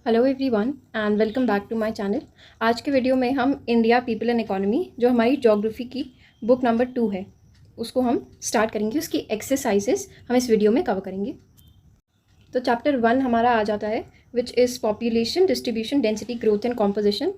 Hello everyone and welcome back to my channel. आज के video में हम इंडिया पीपल एंड इकोनॉमी जो हमारी ज्योग्राफी की बुक नंबर 2 है उसको हम स्टार्ट करेंगे। उसकी एक्सरसाइजेस हम इस वीडियो में कवर करेंगे। तो चैप्टर 1 हमारा आ जाता है which is population distribution density growth and composition.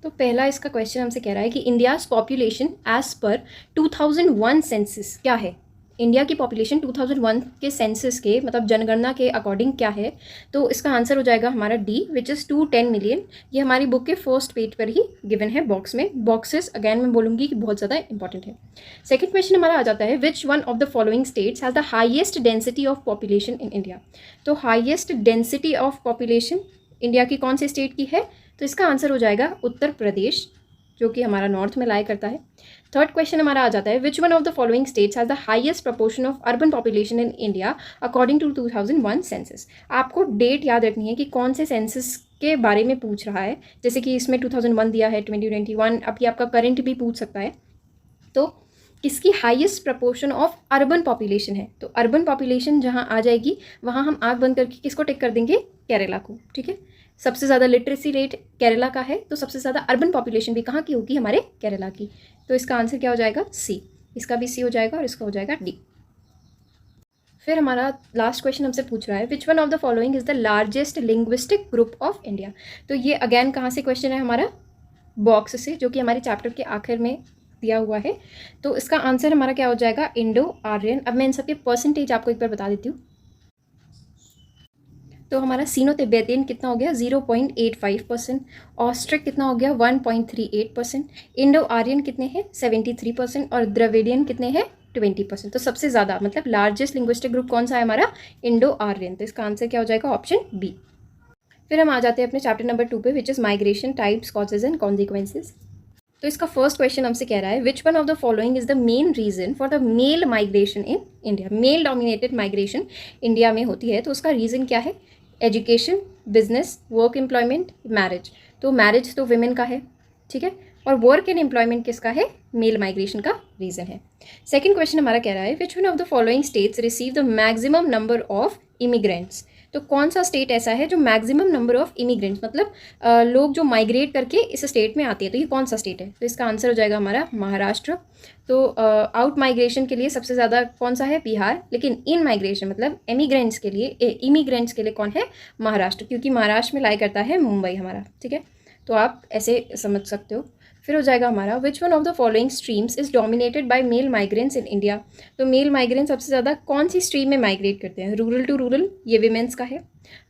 तो पहला इसका क्वेश्चन हमसे कह रहा है कि India's population as per 2001 census क्या है। इंडिया की पॉपुलेशन 2001 के सेंसस के मतलब जनगणना के अकॉर्डिंग क्या है। तो इसका आंसर हो जाएगा हमारा डी विच इज़ 210 मिलियन। ये हमारी बुक के फर्स्ट पेज पर ही गिवन है बॉक्स में। बॉक्सेस अगैन मैं बोलूँगी कि बहुत ज़्यादा इंपॉर्टेंट है। सेकेंड क्वेश्चन हमारा आ जाता है which one of the following states has the highest density of population in India. तो highest density of population India की कौन सी स्टेट की है। तो इसका आंसर हो जाएगा उत्तर प्रदेश जो कि हमारा नॉर्थ में लाई करता है। थर्ड क्वेश्चन हमारा आ जाता है which one of the following states has the highest proportion of urban population in India according to 2001 census. आपको डेट याद रखनी है कि कौन से सेंसस के बारे में पूछ रहा है। जैसे कि इसमें 2001 दिया है, 2021, अभी आपका करंट भी पूछ सकता है। तो किसकी highest proportion of urban population है। तो अर्बन पॉपुलेशन जहाँ आ जाएगी वहाँ हम आँख बंद करके किसको टिक कर देंगे, केरला को। ठीक है, सबसे ज़्यादा लिटरेसी रेट केरला का है तो सबसे ज़्यादा अर्बन पॉपुलेशन भी कहाँ की होगी, हमारे केरला की। तो इसका आंसर क्या हो जाएगा, सी। इसका भी सी हो जाएगा और इसका हो जाएगा डी। फिर हमारा लास्ट क्वेश्चन हमसे पूछ रहा है which one of the following is the largest linguistic group of India. तो ये अगैन कहाँ से क्वेश्चन है, हमारा बॉक्स से, जो कि हमारे चैप्टर के आखिर में दिया हुआ है। तो इसका आंसर हमारा क्या हो जाएगा, इंडो आर्यन। अब मैं इन सबके परसेंटेज आपको एक बार बता देती हूँ। तो हमारा सीनो तिब्बतियन कितना हो गया, 0.85%। ऑस्ट्रिक कितना हो गया, 1.38%। इंडो आर्यन कितने हैं, 73%। और द्रविडियन कितने हैं, 20%। तो सबसे ज़्यादा मतलब लार्जेस्ट लिंग्विस्टिक ग्रुप कौन सा है, हमारा इंडो आर्यन। तो इसका आंसर क्या हो जाएगा, ऑप्शन बी। फिर हम आ जाते हैं अपने चैप्टर नंबर 2 पे which is migration types causes and consequences. तो इसका फर्स्ट क्वेश्चन हमसे कह रहा है which one of the following is the main reason for the male migration in India. Male dominated migration India में होती है तो उसका रीज़न क्या है, education, business, work employment, marriage. तो मैरिज तो विमेन का है, ठीक है, और वर्क एंड एम्प्लॉयमेंट किसका है, मेल माइग्रेशन का रीज़न है। सेकंड क्वेश्चन हमारा कह रहा है which one of the following states receive the maximum number of immigrants. तो कौन सा स्टेट ऐसा है जो मैक्सिमम नंबर ऑफ इमिग्रेंट्स मतलब लोग जो माइग्रेट करके इस स्टेट में आते हैं, तो ये कौन सा स्टेट है। तो इसका आंसर हो जाएगा हमारा महाराष्ट्र। तो आउट माइग्रेशन के लिए सबसे ज़्यादा कौन सा है, बिहार। लेकिन इन माइग्रेशन मतलब इमिग्रेंट्स के लिए कौन है, महाराष्ट्र, क्योंकि महाराष्ट्र में लाई करता है मुंबई हमारा। ठीक है, तो आप ऐसे समझ सकते हो। फिर हो जाएगा हमारा which one of the following streams is dominated by male migrants in India. तो मेल माइग्रेंट सबसे ज़्यादा कौन सी स्ट्रीम में माइग्रेट करते हैं, रूरल टू रूरल, ये विमेंस का है।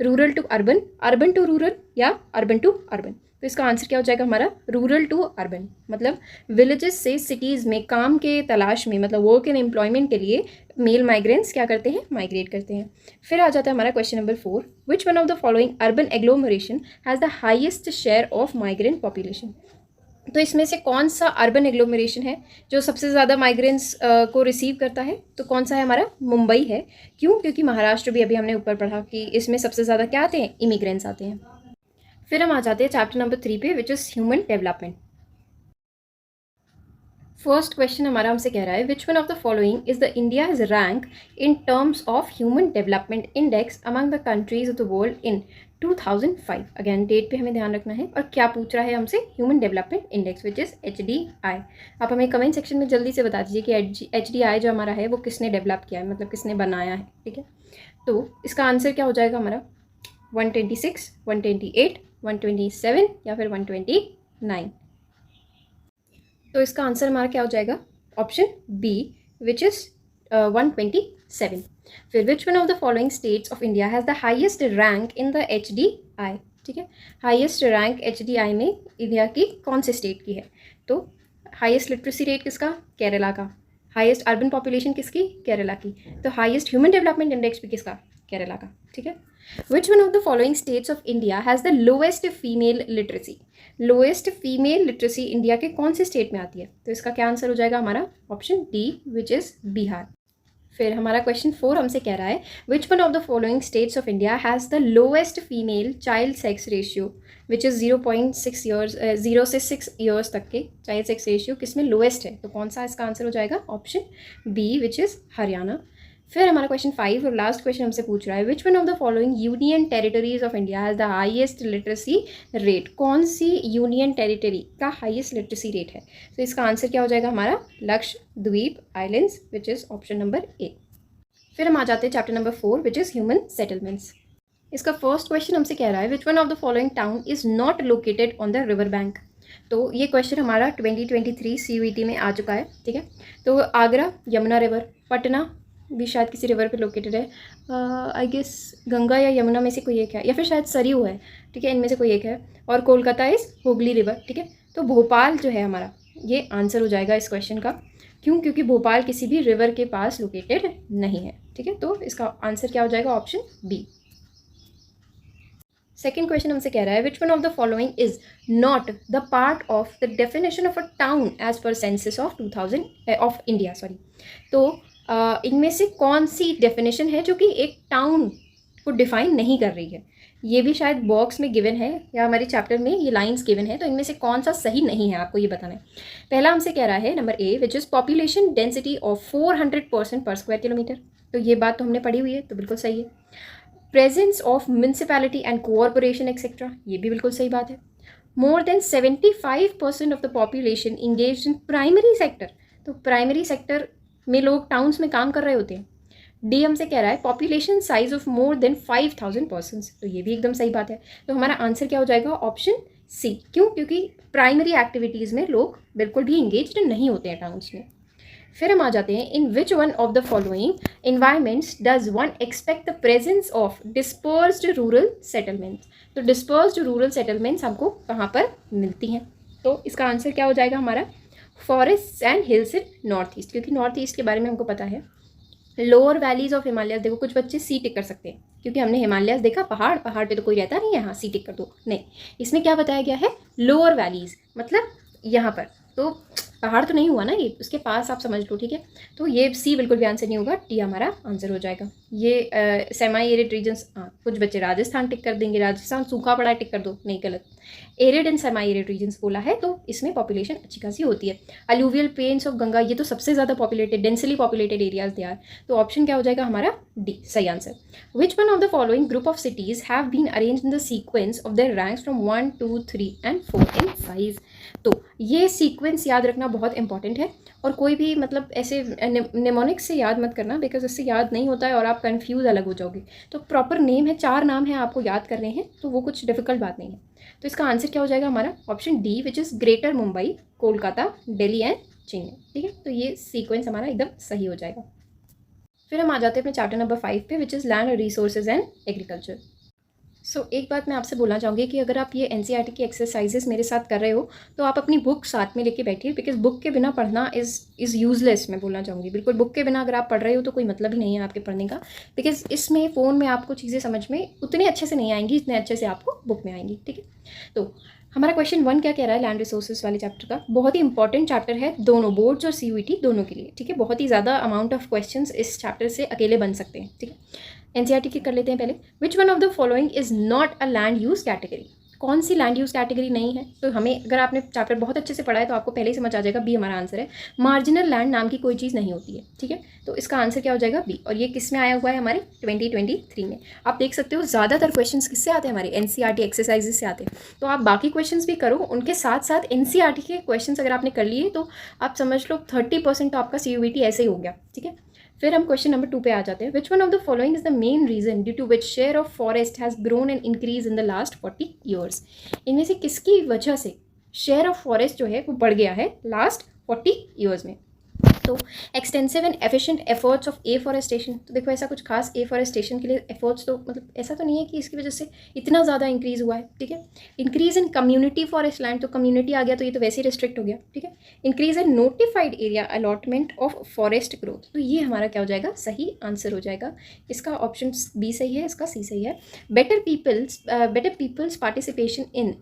Rural to urban, urban to rural, या अर्बन टू अर्बन। तो इसका आंसर क्या हो जाएगा हमारा, रूरल टू अर्बन। मतलब विलेजेस से सिटीज़ में काम के तलाश में मतलब वर्क एंड एम्प्लॉयमेंट के लिए मेल माइग्रेंट्स क्या करते हैं, माइग्रेट करते हैं। फिर आ जाता है हमारा question number 4 which one of the following urban agglomeration has the highest share of migrant population. तो इसमें से कौन सा अर्बन एग्लोमरेशन है जो सबसे ज़्यादा माइग्रेंट्स को रिसीव करता है। तो कौन सा है, हमारा मुंबई है। क्यों, क्योंकि महाराष्ट्र भी अभी हमने ऊपर पढ़ा कि इसमें सबसे ज़्यादा क्या आते हैं, इमिग्रेंट्स आते हैं। फिर हम आ जाते हैं चैप्टर नंबर 3 पे which is human development. First question हमारा हमसे कह रहा है which one of the following is the India's rank in terms of human development index among the countries of the world in 2005। Again date पे हमें ध्यान रखना है। और क्या पूछ रहा है हमसे, human development index which is HDI। आप हमें कमेंट सेक्शन में जल्दी से बता दीजिए कि HDI जो हमारा है वो किसने डेवलप किया है, मतलब किसने बनाया है। ठीक है, तो इसका आंसर क्या हो जाएगा हमारा, 126, 128, 127 या फिर 129। तो इसका आंसर हमारा क्या हो जाएगा, ऑप्शन बी विच इज़ 127। फिर which one of the following states of India has the highest rank in the HDI। ठीक है, हाईएस्ट रैंक HDI में इंडिया की कौन से स्टेट की है। तो हाईएस्ट लिटरेसी रेट किसका, केरला का। हाईएस्ट अर्बन पॉपुलेशन किसकी, केरला की। तो हाईएस्ट ह्यूमन डेवलपमेंट इंडेक्स भी किसका, केरला का। ठीक है, which one of the following states of India has the lowest female literacy. Lowest female literacy India के कौन से स्टेट में आती है। तो इसका क्या आंसर हो जाएगा हमारा, option D which is Bihar. फिर हमारा क्वेश्चन 4 हमसे कह रहा है which one of the following states of India has the lowest female child sex ratio which is 0.6 years, 0 से 6 ईयर्स तक के चाइल्ड सेक्स रेशियो किसमें लोएस्ट है। तो कौन सा इसका आंसर हो जाएगा, option B which is Haryana. फिर हमारा क्वेश्चन 5 और लास्ट क्वेश्चन हमसे पूछ रहा है, which one of the following union territories of India has the highest literacy rate. कौन सी यूनियन टेरिटरी का हाईएस्ट लिटरेसी रेट है? तो इसका आंसर क्या हो जाएगा हमारा? Lakshadweep islands, which is option number A. फिर हम आ जाते हैं chapter number 4 which is human settlements. इसका फर्स्ट क्वेश्चन हमसे कह रहा है, which one of the following town is not located on the river bank. तो ये क्वेश्चन हमारा 2023 CUET में आ चुका है, ठीक है। तो आगरा यमुना रिवर, पटना भी शायद किसी रिवर पे लोकेटेड है, आई गेस गंगा या यमुना में से कोई एक है, या फिर शायद सरयू है, ठीक है, इनमें से कोई एक है, और कोलकाता इज़ हुगली रिवर, ठीक है। तो भोपाल जो है हमारा, ये आंसर हो जाएगा इस क्वेश्चन का। क्यों? क्योंकि भोपाल किसी भी रिवर के पास लोकेटेड नहीं है, ठीक है। तो इसका आंसर क्या हो जाएगा? Option B. सेकेंड क्वेश्चन हमसे कह रहा है, which one of the following is not the part of the definition of a town as per census of 2000 of India, sorry. तो इनमें से कौन सी डेफिनेशन है जो कि एक टाउन को डिफाइन नहीं कर रही है? ये भी शायद बॉक्स में गिवन है या हमारे चैप्टर में ये लाइंस गिवन है, तो इनमें से कौन सा सही नहीं है आपको ये बताना है। पहला हमसे कह रहा है number A, which is population density of 400% पर स्क्वायर किलोमीटर। तो ये बात तो हमने पढ़ी हुई है, तो बिल्कुल सही है। Presence of municipality and corporation etcetera, ये भी बिल्कुल सही बात है। More than 75% of the population engage in primary sector. तो प्राइमरी सेक्टर में लोग टाउन्स में काम कर रहे होते हैं। डी हमसे कह रहा है population size of more than 5000 persons. तो ये भी एकदम सही बात है। तो हमारा आंसर क्या हो जाएगा? Option C. क्यों? क्योंकि प्राइमरी एक्टिविटीज़ में लोग बिल्कुल भी इंगेज्ड नहीं होते हैं टाउन्स में। फिर हम आ जाते हैं, in which one of the following environments does one expect the presence of dispersed rural settlements. तो डिस्पर्स्ड रूरल सेटलमेंट्स हमको कहाँ पर मिलती हैं? तो इसका आंसर क्या हो जाएगा हमारा? Forest and hills in north east, क्योंकि नॉर्थ ईस्ट के बारे में हमको पता है। लोअर वैलीज ऑफ हिमालयस, देखो कुछ बच्चे सी टिक कर सकते हैं क्योंकि हमने हिमालयस देखा, पहाड़ पहाड़ पे तो कोई रहता नहीं है, हाँ सी टिक कर दो। नहीं, इसमें क्या बताया गया है? लोअर वैलीज, मतलब यहाँ पर तो पहाड़ तो नहीं हुआ ना, ये उसके पास आप समझ लो, ठीक है। तो ये सी बिल्कुल भी आंसर नहीं होगा, डी हमारा आंसर हो जाएगा। ये सेमाई एरिड रीजन्स, हाँ कुछ बच्चे राजस्थान टिक कर देंगे, राजस्थान सूखा पड़ा है टिक कर दो, नहीं गलत। Arid and semi arid regions बोला है, तो इसमें पॉपुलेशन अच्छी खासी होती है। अलूवियल प्लेन्स ऑफ गंगा, ये तो सबसे ज़्यादा populated, densely populated areas they are. तो ऑप्शन क्या हो जाएगा हमारा? डी सही answer. Which one of the following group of cities have been arrange in the sequence of their ranks from 1, 2, 3 and 4 in size। तो ये सीक्वेंस याद रखना बहुत इंपॉर्टेंट है, और कोई भी मतलब ऐसे निमोनिक्स से याद मत करना, बिकॉज इससे याद नहीं होता है और आप कंफ्यूज अलग हो जाओगे। तो प्रॉपर नेम है, 4 नाम है आपको याद करने हैं, तो वो कुछ डिफिकल्ट बात नहीं है। तो इसका आंसर क्या हो जाएगा हमारा? Option D, which is greater Mumbai, Kolkata, Delhi and Chennai, ठीक है। तो ये सीक्वेंस हमारा एकदम सही हो जाएगा। फिर हम आ जाते हैं अपने चैप्टर नंबर 5 पे, which is land resources and agriculture. So एक बात मैं आपसे बोलना चाहूँगी कि अगर आप ये NCERT की एक्सरसाइजेस मेरे साथ कर रहे हो तो आप अपनी बुक साथ में लेके बैठिए, बिकॉज बुक के बिना पढ़ना इज़ यूजलेस। मैं बोलना चाहूँगी बिल्कुल बुक के बिना अगर आप पढ़ रहे हो तो कोई मतलब ही नहीं है आपके पढ़ने का, बिकॉज इसमें फ़ोन में आपको चीज़ें समझ में उतने अच्छे से नहीं आएंगी जितने अच्छे से आपको बुक में आएंगी, ठीक है। तो हमारा क्वेश्चन 1 क्या कह रहा है लैंड रिसोर्सेज वाले चैप्टर का? बहुत ही इंपॉर्टेंट चैप्टर है दोनों बोर्ड्स और CUET दोनों के लिए, ठीक है। बहुत ही ज़्यादा अमाउंट ऑफ क्वेश्चंस इस चैप्टर से अकेले बन सकते हैं, ठीक है। NCERT की कर लेते हैं पहले। विच one of the following is not a land use category. कौन सी लैंड यूज कैटेगरी नहीं है? तो हमें, अगर आपने चैप्टर बहुत अच्छे से पढ़ा है तो आपको पहले ही समझ आ जाएगा, बी हमारा आंसर है। मार्जिनल लैंड नाम की कोई चीज़ नहीं होती है, ठीक है। तो इसका आंसर क्या हो जाएगा? बी। और ये किस में आया हुआ है? हमारे 2023 में। आप देख सकते हो ज़्यादातर क्वेश्चंस किससे आते हैं? हमारे NCERT एक्सरसाइजेस से आते हैं। तो आप बाकी क्वेश्चंस भी करो, उनके साथ साथ NCERT के क्वेश्चंस अगर आपने कर लिए तो आप समझ लो 30% तो आपका CUET ऐसे ही हो गया, ठीक है। फिर हम क्वेश्चन नंबर 2 पे आ जाते हैं। Which one of the following is the main reason due to which share of forest has grown and increase in the last 40 years. इनमें से किसकी वजह से शेयर ऑफ फॉरेस्ट जो है वो बढ़ गया है लास्ट 40 ईयर्स में? तो extensive and efficient efforts of afforestation. तो देखो ऐसा कुछ खास एफॉरेस्टेशन के लिए एफर्ट्स तो मतलब ऐसा तो नहीं है कि इसकी वजह से इतना ज़्यादा इंक्रीज़ हुआ है, ठीक है। Increase in community forest land, तो कम्युनिटी आ गया तो ये तो वैसे ही रिस्ट्रिक्ट हो गया, ठीक है। Increase in notified area allotment of forest growth, तो ये हमारा क्या हो जाएगा? सही आंसर हो जाएगा। इसका ऑप्शन बी सही है, इसका सी सही है। Better peoples participation in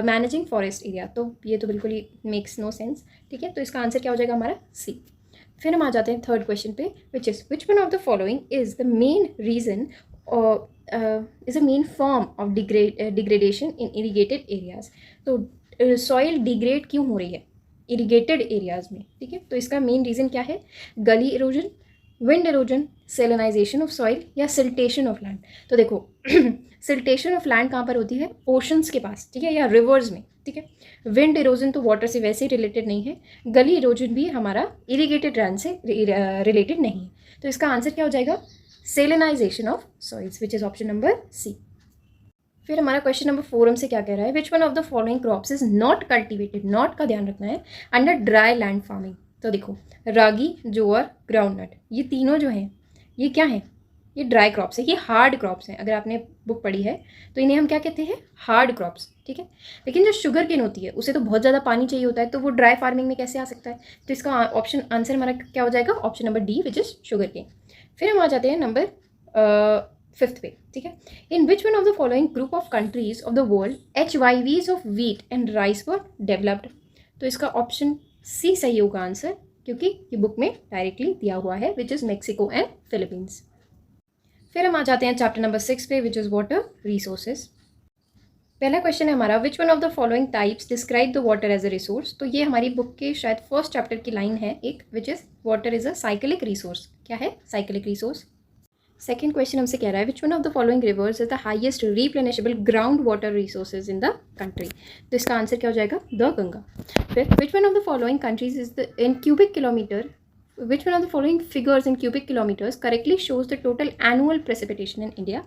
managing forest area, तो ये तो बिल्कुल ही मेक्स नो सेंस, ठीक है। तो इसका आंसर क्या हो जाएगा हमारा? सी। फिर हम आ जाते हैं थर्ड क्वेश्चन पे, which one of the following is the main reason is a main form of degradation in irrigated areas. तो सॉइल डिग्रेड क्यों हो रही है इरीगेटेड एरियाज में, ठीक है। तो इसका मेन रीज़न क्या है? Gully erosion, wind erosion, salinisation of soil या सिल्टेशन ऑफ लैंड। तो देखो सिल्टेशन ऑफ लैंड कहाँ पर होती है? ओशंस के पास, ठीक है, या रिवर्स में, ठीक है। विंड इरोजन तो वाटर से वैसे ही रिलेटेड नहीं है, गली इरोजन भी हमारा इरिगेटेड लैंड से रिलेटेड नहीं है। तो इसका आंसर क्या हो जाएगा? Salinisation of soils, which is option number C. फिर हमारा क्वेश्चन नंबर 4 हमसे क्या कह रहा है? Which one of the following crops is not cultivated, not का ध्यान रखना है, अंडर ड्राई लैंड फार्मिंग। तो देखो रागी, जोअर, ग्राउंडनट, ये तीनों जो हैं ये क्या हैं? ये ड्राई क्रॉप्स है, ये हार्ड क्रॉप्स हैं। अगर आपने बुक पढ़ी है तो इन्हें हम क्या कहते हैं? हार्ड क्रॉप्स, ठीक है। लेकिन जो शुगर केन होती है उसे तो बहुत ज़्यादा पानी चाहिए होता है, तो वो ड्राई फार्मिंग में कैसे आ सकता है? तो इसका ऑप्शन आंसर हमारा क्या हो जाएगा? Option number D, which is sugar cane. फिर हम आ जाते हैं नंबर 5th पे, ठीक है। In which one of the following group of countries of the world HYVs of wheat and rice were developed. तो इसका ऑप्शन सी सही होगा आंसर, क्योंकि ये बुक में डायरेक्टली दिया हुआ है, which is Mexico and Philippines. फिर हम आ जाते हैं चैप्टर नंबर 6 पे, विच इज़ वाटर रिसोर्सेज। पहला क्वेश्चन है हमारा, which one of the following types describe the water as a resource. तो ये हमारी बुक के शायद फर्स्ट चैप्टर की लाइन है एक, विच is water is a cyclic resource. क्या है? Cyclic resource. सेकेंड क्वेश्चन हमसे कह रहा है, which one of the following rivers is the highest replenishable ground water resources in the country. तो इसका आंसर क्या हो जाएगा? द गंगा। फिर which one of the following countries is the in cubic kilometre, which one of the following figures in cubic kilometres correctly shows the total annual precipitation in India.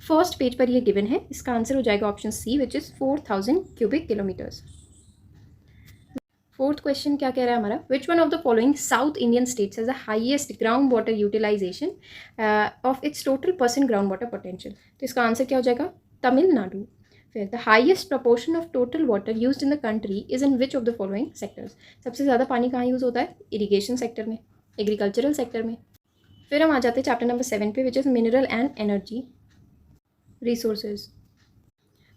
First page पर ये given है, इसका answer हो जाएगा option C, which is 4000 cubic kilometers. Fourth question क्या कह रहा है हमारा, which one of the following South Indian states has the highest ground water utilization of its total percent ground water potential. तो इसका आंसर क्या हो जाएगा? तमिलनाडु। फिर the highest proportion of total water used in the country is in which of the following sectors. सबसे ज़्यादा पानी कहाँ यूज़ होता है? इरीगेशन सेक्टर में, एग्रीकल्चरल सेक्टर में। फिर हम आ जाते हैं चैप्टर नंबर 7 पे, which is mineral and energy resources.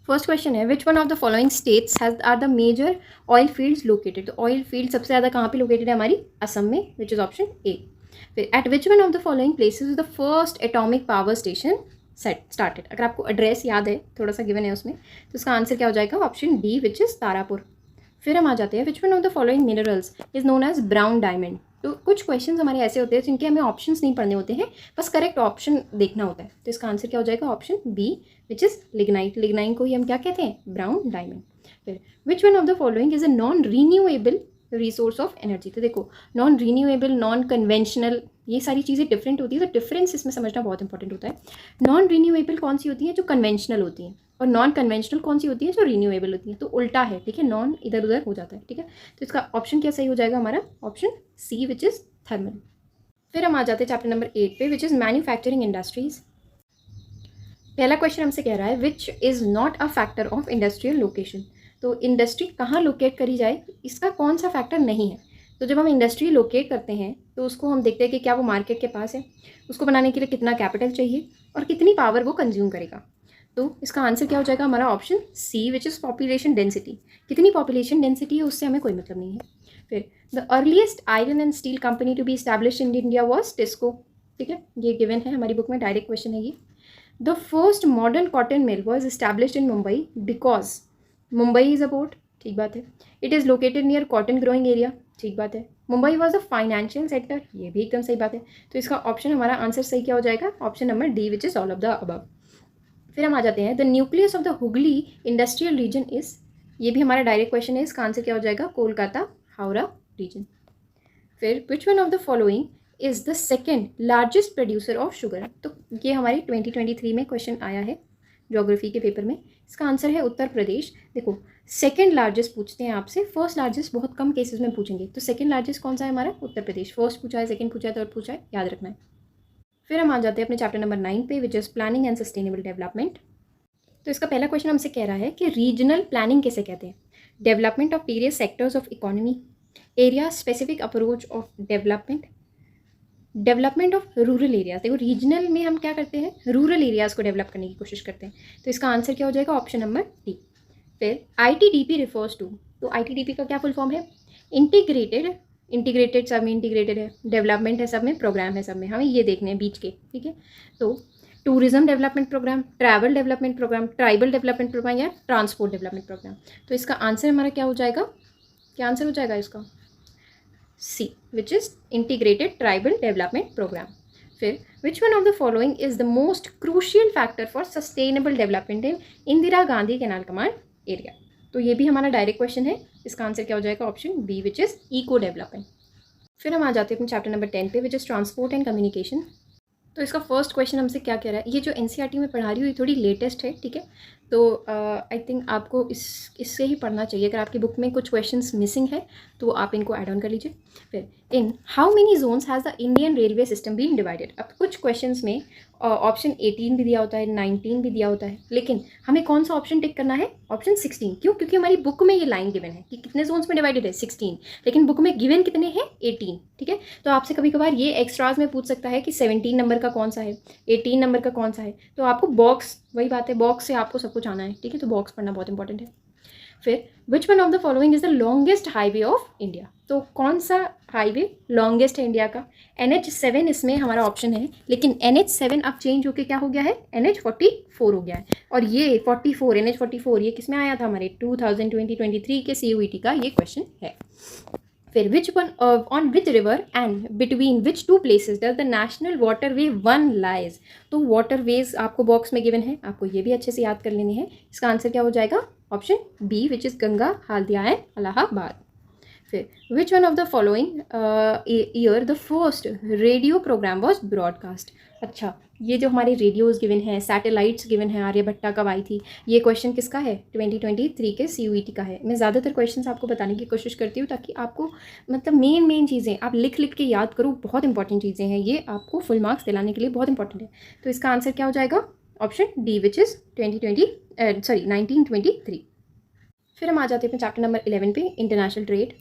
First question है, which one of the following states has are the major oil fields located. तो ऑयल फील्ड सबसे ज़्यादा कहाँ पे लोकेटेड है? हमारी असम में, विच इज़ ऑप्शन ए। फिर at which one of the following places is the first atomic power station started. अगर आपको एड्रेस याद है, थोड़ा सा गिवन है उसमें, तो उसका आंसर क्या हो जाएगा? Option D, which is Tarapur. फिर हम आ जाते हैं, which one of the following minerals is known as brown diamond. तो कुछ क्वेश्चंस हमारे ऐसे होते हैं जिनके हमें ऑप्शंस नहीं पढ़ने होते हैं, बस करेक्ट ऑप्शन देखना होता है। तो इसका आंसर क्या हो जाएगा? Option B, which is lignite. Lignite को ही हम क्या कहते हैं? Brown diamond. फिर which one of the following is a non renewable resource of energy. तो देखो नॉन रीन्यूएबल, नॉन कन्वेंशनल, ये सारी चीज़ें डिफरेंट होती है, तो डिफरेंस इसमें समझना बहुत इंपॉर्टेंट होता है। नॉन रीन्यूएबल कौन सी होती है? जो कन्वेंशनल होती हैं, और नॉन कन्वेंशनल कौन सी होती है? जो रीन्यूएबल होती है। तो उल्टा है, ठीक है, नॉन इधर उधर हो जाता है, ठीक है। तो इसका ऑप्शन क्या सही हो जाएगा हमारा? Option C, which is thermal. फिर हम आ जाते हैं चैप्टर नंबर 8 पे, विच इज़ मैन्युफैक्चरिंग इंडस्ट्रीज। पहला क्वेश्चन हमसे कह रहा है, which is not a factor of industrial location. तो इंडस्ट्री कहाँ लोकेट करी जाए, इसका कौन सा फैक्टर नहीं है। तो जब हम इंडस्ट्री लोकेट करते हैं तो उसको हम देखते हैं कि क्या वो मार्केट के पास है, उसको बनाने के लिए कितना कैपिटल चाहिए और कितनी पावर वो कंज्यूम करेगा। तो इसका आंसर क्या हो जाएगा हमारा? Option C, which is population density. कितनी पॉपुलेशन डेंसिटी है उससे हमें कोई मतलब नहीं है। फिर the earliest iron and steel company to be establish in India was TISCO, ठीक है, ये गिवन है हमारी बुक में, डायरेक्ट क्वेश्चन है ये। The first modern cotton mill was established in Mumbai because Mumbai is a port, ठीक बात है। It is located near cotton growing area, ठीक बात है। Mumbai was a financial sector, ये भी एकदम सही बात है। तो इसका ऑप्शन हमारा आंसर सही क्या हो जाएगा? Option number D, which is all of the above. फिर हम आ जाते हैं, the nucleus of the Hooghly industrial region is, ये भी हमारा डायरेक्ट क्वेश्चन है, इसका आंसर क्या हो जाएगा? कोलकाता हावड़ा रीजन। फिर which one of the following is the second largest producer of sugar. तो ये हमारे 2023 में क्वेश्चन आया है ज्योग्राफी के पेपर में, इसका आंसर है उत्तर प्रदेश। देखो सेकेंड लार्जेस्ट पूछते हैं आपसे, फर्स्ट लार्जेस्ट बहुत कम केसेस में पूछेंगे, तो सेकेंड लार्जेस्ट कौन सा है हमारा? उत्तर प्रदेश। फर्स्ट पूछा है, सेकेंड पूछा है, थर्ड पूछा है, याद रखना है। फिर हम आ जाते हैं अपने चैप्टर नंबर 9 पे, which is planning and sustainable development. तो इसका पहला क्वेश्चन हमसे कह रहा है कि रीजनल प्लानिंग किसे कहते हैं? Development of various sectors of economy, area specific approach of development, development of rural areas. देखो रीजनल में हम क्या करते हैं? रूरल एरियाज़ को डेवलप करने की कोशिश करते हैं, तो इसका आंसर क्या हो जाएगा? Option number D. फिर ITDP रिफर्स टू, तो ITDP का क्या फुल फॉर्म है? इंटीग्रेटेड, इंटीग्रेटेड सब में इंटीग्रेटेड है, डेवलपमेंट है सब में, प्रोग्राम है सब में, हमें ये देखने हैं बीच के, ठीक है। तो tourism development programme, travel development programme, tribal development programme या ट्रांसपोर्ट डेवलपमेंट प्रोग्राम। तो इसका आंसर हमारा क्या हो जाएगा? क्या आंसर हो जाएगा इसका? C, which is integrated tribal development programme. फिर which one of the following is the most crucial factor for sustainable development in Indira Gandhi canal command area. तो ये भी हमारा डायरेक्ट क्वेश्चन है, इसका आंसर क्या हो जाएगा? Option B which is eco development. फिर हम आ जाते हैं अपने चैप्टर नंबर 10 पे which is transport and communication. तो इसका फर्स्ट क्वेश्चन हमसे क्या कह रहा है, ये जो एनसीईआरटी में पढ़ा रही हूँ ये थोड़ी लेटेस्ट है, ठीक है, तो आई थिंक आपको इससे ही पढ़ना चाहिए। अगर आपकी बुक में कुछ क्वेश्चंस मिसिंग है तो आप इनको ऐड ऑन कर लीजिए। फिर in how many zones has the Indian railway system been divided. अब कुछ क्वेश्चंस में ऑप्शन 18 भी दिया होता है, 19 भी दिया होता है, लेकिन हमें कौन सा ऑप्शन टिक करना है? ऑप्शन 16। क्यों? क्योंकि हमारी बुक में ये लाइन गिवन है कि कितने जोन्स में डिवाइडेड है, 16, लेकिन बुक में गिवन कितने हैं? 18, ठीक है। तो आपसे कभी कभार ये एक्स्ट्राज में पूछ सकता है कि 17 नंबर का कौन सा है, 18 नंबर का कौन सा है, तो आपको बॉक्स, वही बात है, बॉक्स से आपको सब कुछ आना है, ठीक है, तो बॉक्स पढ़ना बहुत इंपॉर्टेंट है। फिर which one of the following is the longest highway of India. तो कौन सा हाईवे लॉन्गेस्ट है इंडिया का? NH7 इसमें हमारा ऑप्शन है, लेकिन NH7 अब चेंज होकर क्या हो गया है? NH44 हो गया है। और ये 44 NH44 ये किस में आया था? हमारे 2020-23 के CUET का ये क्वेश्चन है। फिर which one on which river and between which two places does the national water way one lies. तो वाटर वेज आपको बॉक्स में गिवन है, आपको ये भी अच्छे से याद कर लेनी है। इसका आंसर क्या हो जाएगा? Option B which is Ganga, Haldia and Allahabad. फिर which one of the following year the first radio programme was broadcast. अच्छा, ये जो हमारे रेडियोज़ गिवन हैं, सैटेलाइट्स गिवन हैं, आर्यभट्टा कब आई थी, ये क्वेश्चन किसका है? 2023 के CUET का है। मैं ज़्यादातर क्वेश्चंस आपको बताने की कोशिश करती हूँ ताकि आपको मतलब मेन चीज़ें आप लिख के याद करो, बहुत इंपॉर्टेंट चीज़ें हैं ये, आपको फुल मार्क्स दिलाने के लिए बहुत इंपॉर्टेंट है। तो इसका आंसर क्या हो जाएगा? Option D which is 1923। फिर हम आ जाते हैं अपने चैप्टर नंबर 11 पे, इंटरनेशनल ट्रेड।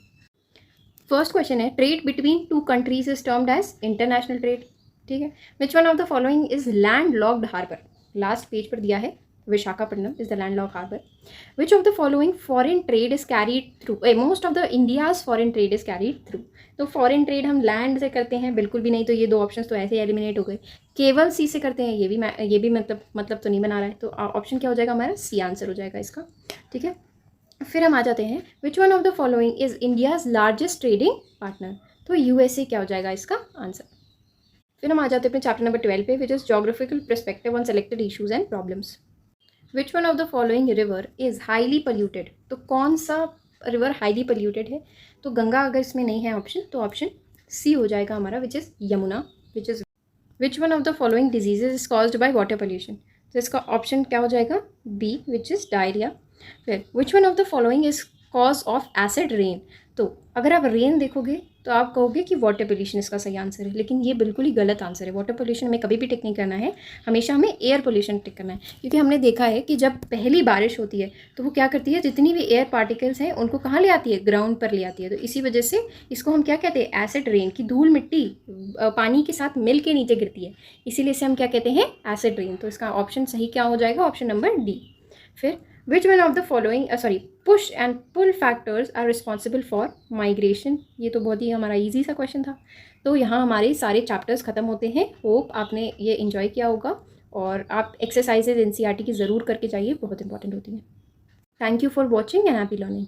फर्स्ट क्वेश्चन है trade between two countries is termed as international trade, ठीक है। Which one of the following is land locked harbour. Last page पर दिया है, Visakhapatnam is the land lock harbour. Which of the following foreign trade is carried through, most of the India's foreign trade is carried through. तो foreign trade हम land से करते हैं? बिल्कुल भी नहीं, तो ये दो ऑप्शन तो ऐसे ही एलिमिनेट हो गए। केवल सी से करते हैं, ये भी मतलब तो नहीं बना रहा है, तो ऑप्शन क्या हो जाएगा हमारा? सी आंसर हो जाएगा इसका, ठीक है। फिर हम आ जाते हैं which one of the following is India's largest trading partner. तो USA क्या हो जाएगा इसका आंसर। फिर हम आ जाते हैं अपने चैप्टर नंबर 12 पे which is geographical perspective on selected issues and problems. Which one of the following river is highly polluted. तो कौन सा रिवर हाईली पोल्यूटेड है? तो गंगा अगर इसमें नहीं है ऑप्शन, तो ऑप्शन सी हो जाएगा हमारा which is Yamuna. Which one of the following diseases is caused by water pollution. तो इसका ऑप्शन क्या हो जाएगा? B which is diarrhoea. फिर which one of the following is cause of acid rain. तो अगर आप रेन देखोगे तो आप कहोगे कि वाटर पोल्यूशन इसका सही आंसर है, लेकिन ये बिल्कुल ही गलत आंसर है। वाटर पोल्यूशन हमें कभी भी टिक नहीं करना है, हमेशा हमें एयर पोल्यूशन टिक करना है। क्योंकि हमने देखा है कि जब पहली बारिश होती है तो वो क्या करती है, जितनी भी एयर पार्टिकल्स हैं उनको कहाँ ले आती है? ग्राउंड पर ले आती है। तो इसी वजह से इसको हम क्या कहते हैं? एसिड रेन, की धूल मिट्टी पानी के साथ मिल के नीचे गिरती है, इसीलिए इसे हम क्या कहते हैं? Acid rain. तो इसका ऑप्शन सही क्या हो जाएगा? Option number D. फिर which one of the following push and pull factors are responsible for migration. ये तो बहुत ही हमारा इजी सा क्वेश्चन था। तो यहाँ हमारे सारे चैप्टर्स खत्म होते हैं। होप आपने ये इन्जॉय किया होगा और आप एक्सरसाइजेज NCERT की ज़रूर करके जाइए, बहुत इंपॉर्टेंट होती हैं। Thank you for watching and happy learning.